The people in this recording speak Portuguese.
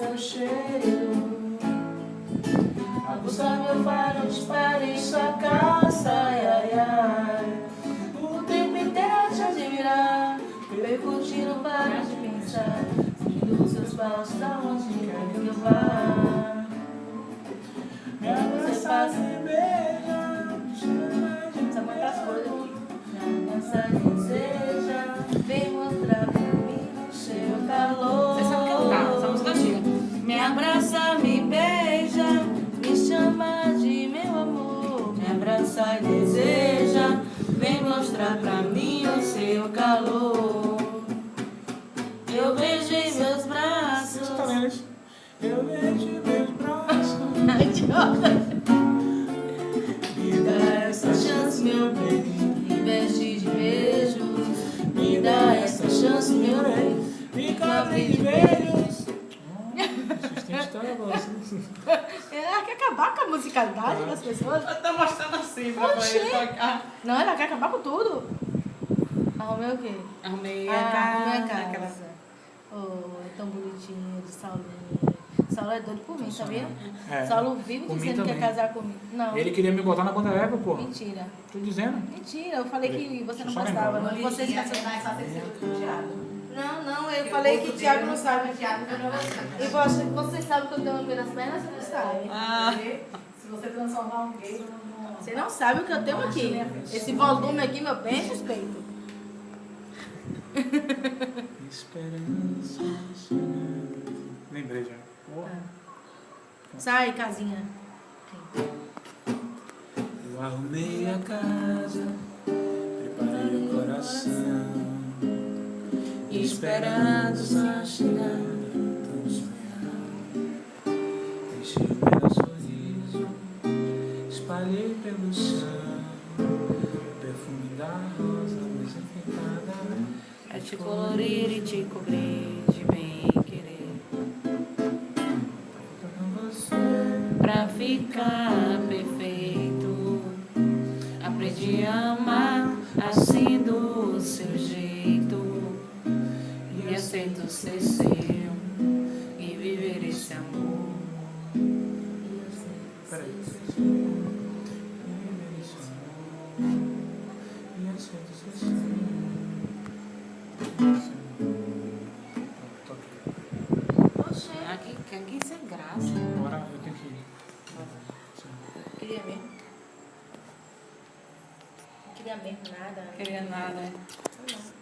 seu cheiro. A buscar meu faro, dispare sua caça, ai, ai, ai. O tempo inteiro a te admirar, percutindo para de pensar, seguindo os seus passos, da onde quer que eu vá. Me abraça, me beija, me chama de... Só põe as coisas aqui. Me abraça, deseja, vem mostrar pra mim o seu calor. Você sabe cantar, essa música antiga. Me abraça, me beija, me chama de meu amor. Me abraça e deseja, vem mostrar pra mim o seu calor. Eu vejo em meus braços. Eu vejo em meus braços. Ai, idiota. Me dá essa chance, meu bem, me veste de beijos. Me dá essa chance, meu bem, me cobre de beijos. Ela quer acabar com a musicalidade das pessoas? Eu tô mostrando assim pra Oxê. poder tocar. Não, ela quer acabar com tudo. Arrumei o quê? Arrumei Arrumei a a casa. casa. Oh, é tão bonitinho, de Saulinho. Saulo é doido por mim, sabia? É. Saulo vive Por mim dizendo que quer também. casar comigo. Não, Ele queria me botar na banda égua, pô. mentira. Tô dizendo. Mentira, eu falei que você não Só gostava, lembrar. não. Você Você esqueceu. vai só ter sido do Thiago. Não, eu falei que o Thiago não sabe. Thiago não vai Eu acho que você sabe que eu tenho uma pena nas pernas, você não sabe. Ah, Se você transformar um gay num... Você não sabe o que eu tenho aqui. Esse volume aqui, meu bem, respeito. Esperança. Lembrei já. Porra. Sai, casinha. Eu arrumei a casa, preparei o coração, esperando sua chegada, tão sonhada. Deixei o meu sorriso, espalhei pelo chão, o perfume da rosa mais enfeitada. é te colorir e te cobrir de bem querer. Com você, Pra ficar perfeito, aprendi a amar assim do seu jeito. E aceito ser seu e viver esse amor. peraí. E aceito ser seu. Oxê, Aqui sem graça. Agora eu tenho que ir. queria mesmo. Não queria mesmo nada. Não queria nada. Não.